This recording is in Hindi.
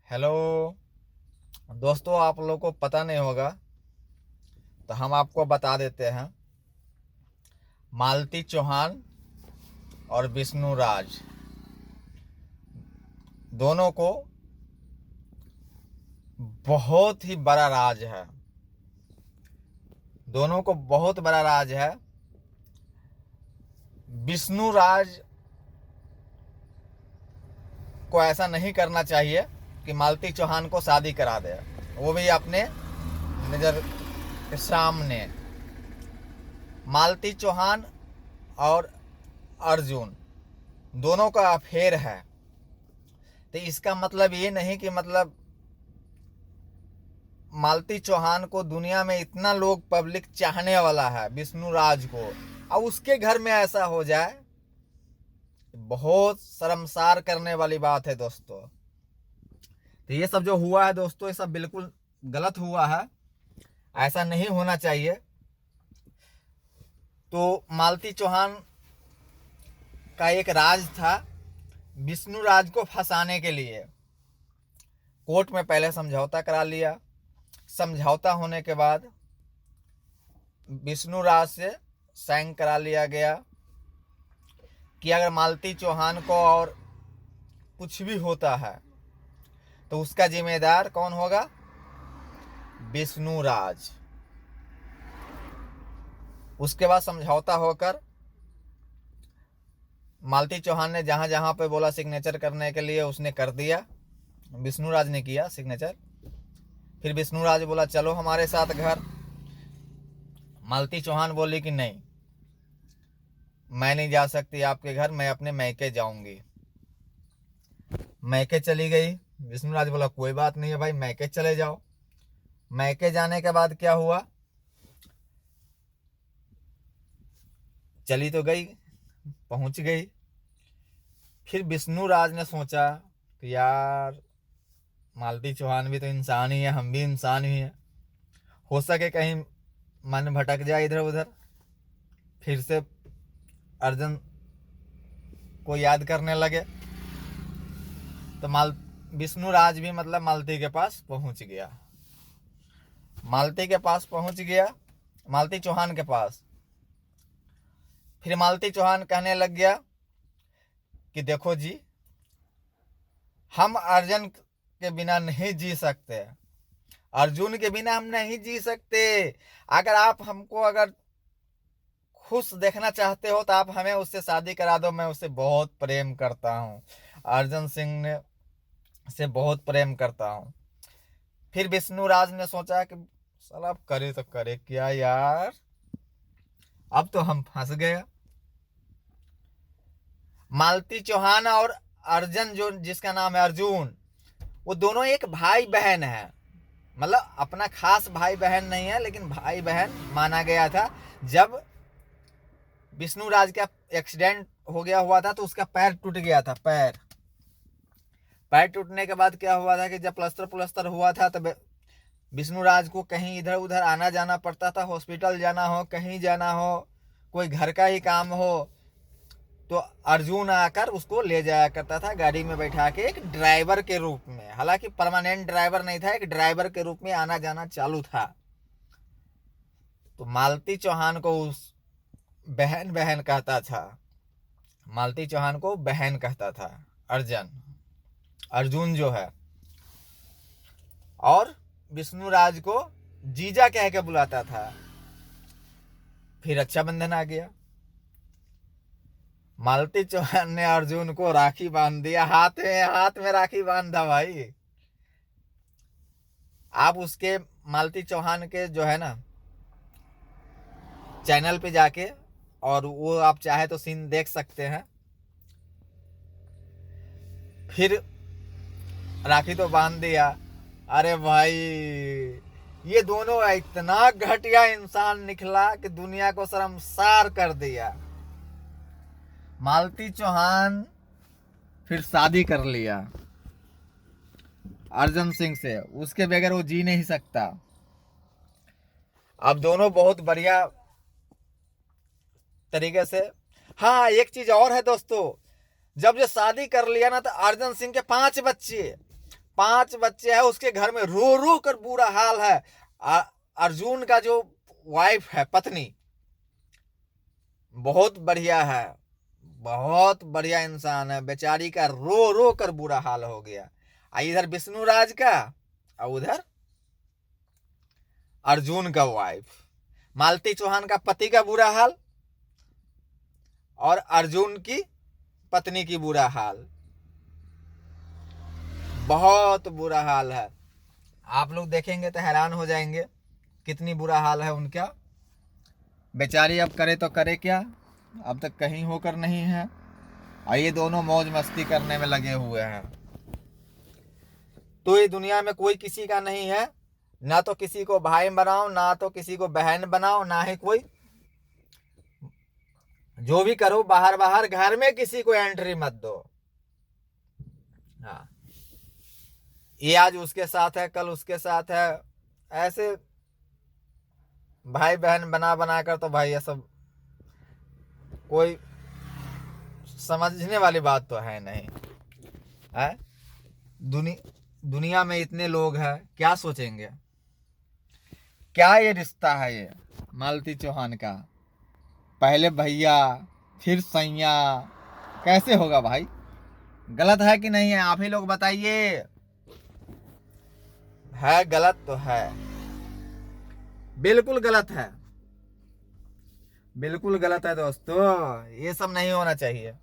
हेलो दोस्तों, आप लोगों को पता नहीं होगा तो हम आपको बता देते हैं। मालती चौहान और विष्णु राज दोनों को बहुत ही बड़ा राज है। दोनों को बहुत बड़ा राज है। विष्णु राज को ऐसा नहीं करना चाहिए कि मालती चौहान को शादी करा दे, वो भी अपने नज़र के सामने। मालती चौहान और अर्जुन दोनों का अफेयर है, तो इसका मतलब ये नहीं कि मालती चौहान को दुनिया में इतना लोग पब्लिक चाहने वाला है विष्णु राज को, और उसके घर में ऐसा हो जाए, बहुत शर्मसार करने वाली बात है दोस्तों। तो ये सब जो हुआ है दोस्तों, ये सब बिल्कुल गलत हुआ है, ऐसा नहीं होना चाहिए। तो मालती चौहान का एक राज था विष्णु राज को फंसाने के लिए। कोर्ट में पहले समझौता करा लिया। समझौता होने के बाद विष्णु राज से साइन करा लिया गया कि अगर मालती चौहान को और कुछ भी होता है तो उसका जिम्मेदार कौन होगा? विष्णु राज। उसके बाद समझौता होकर मालती चौहान ने जहां जहां पे बोला सिग्नेचर करने के लिए उसने कर दिया। विष्णु राज ने किया सिग्नेचर। फिर विष्णु राज बोला चलो हमारे साथ घर। मालती चौहान बोली कि नहीं, मैं नहीं जा सकती आपके घर, मैं अपने मैके जाऊंगी। मैके चली गई। विष्णु राज बोला कोई बात नहीं है भाई, मैके चले जाओ। मैके जाने के बाद क्या हुआ? चली तो गई, पहुंच गई। फिर विष्णु राज ने सोचा कि यार मालती चौहान भी तो इंसान ही है, हम भी इंसान ही हैं, हो सके कहीं मन भटक जाए इधर उधर। फिर से अर्जुन को याद करने लगे। तो विष्णु राज भी मालती के पास पहुंच गया। मालती के पास पहुंच गया, मालती चौहान के पास। फिर मालती चौहान कहने लग गया कि देखो जी, हम अर्जुन के बिना नहीं जी सकते, अर्जुन के बिना हम नहीं जी सकते। अगर आप हमको अगर खुश देखना चाहते हो तो आप हमें उससे शादी करा दो, मैं उससे बहुत प्रेम करता हूँ, अर्जुन सिंह ने से बहुत प्रेम करता हूँ। फिर विष्णु राज ने सोचा कि साला अब करे तो करे क्या यार, अब तो हम फंस गए। मालती चौहान और अर्जुन, जो जिसका नाम है अर्जुन, वो दोनों एक भाई बहन है। अपना खास भाई बहन नहीं है, लेकिन भाई बहन माना गया था। जब विष्णु राज का एक्सीडेंट हो गया हुआ था तो उसका पैर टूट गया था। पैर टूटने के बाद क्या हुआ था कि जब प्लस्तर हुआ था तब विष्णु राज को कहीं इधर उधर आना जाना पड़ता था, हॉस्पिटल जाना हो, कहीं जाना हो, कोई घर का ही काम हो, तो अर्जुन आकर उसको ले जाया करता था गाड़ी में बैठा के, एक ड्राइवर के रूप में। हालांकि परमानेंट ड्राइवर नहीं था, एक ड्राइवर के रूप में आना जाना चालू था। तो मालती चौहान को उस बहन बहन कहता था, मालती चौहान को बहन कहता था अर्जुन जो है, और विष्णु राज को जीजा कह के बुलाता था। फिर रक्षाबंधन आ गया। मालती चौहान ने अर्जुन को राखी बांध दिया, हाथ में राखी बांधा भाई। आप उसके मालती चौहान के जो है ना चैनल पे जाके, और वो आप चाहे तो सीन देख सकते हैं। फिर राखी तो बांध दिया। अरे भाई, ये दोनों इतना घटिया इंसान निकला कि दुनिया को शर्मसार कर दिया। मालती चौहान फिर शादी कर लिया अर्जुन सिंह से, उसके बगैर वो जी नहीं सकता। अब दोनों बहुत बढ़िया तरीके से। हाँ, एक चीज और है दोस्तों, जब ये शादी कर लिया ना तो अर्जुन सिंह के 5 बच्चे, 5 बच्चे हैं, उसके घर में रो रो कर बुरा हाल है। अर्जुन का जो वाइफ है, पत्नी, बहुत बढ़िया है, बहुत बढ़िया इंसान है, बेचारी का रो रो कर बुरा हाल हो गया। इधर विष्णुराज का और उधर अर्जुन का वाइफ, मालती चौहान का पति का बुरा हाल और अर्जुन की पत्नी की बुरा हाल, बहुत बुरा हाल है। आप लोग देखेंगे तो हैरान हो जाएंगे कितनी बुरा हाल है उनका। बेचारी अब करे तो करे क्या, अब तक कहीं होकर नहीं है, और ये दोनों मौज मस्ती करने में लगे हुए हैं। तो ये दुनिया में कोई किसी का नहीं है, ना तो किसी को भाई बनाओ, ना तो किसी को बहन बनाओ, ना ही कोई, जो भी करो बाहर बाहर, घर में किसी को एंट्री मत दो। हाँ, ये आज उसके साथ है, कल उसके साथ है, ऐसे भाई बहन बना बना कर तो भाई ये सब कोई समझने वाली बात तो है नहीं है। दुनिया में इतने लोग हैं, क्या सोचेंगे, क्या ये रिश्ता है ये मालती चौहान का, पहले भैया फिर सैया, कैसे होगा भाई? गलत है कि नहीं है? आप ही लोग बताइए। है गलत तो है, बिल्कुल गलत है, बिल्कुल गलत है दोस्तों, ये सब नहीं होना चाहिए।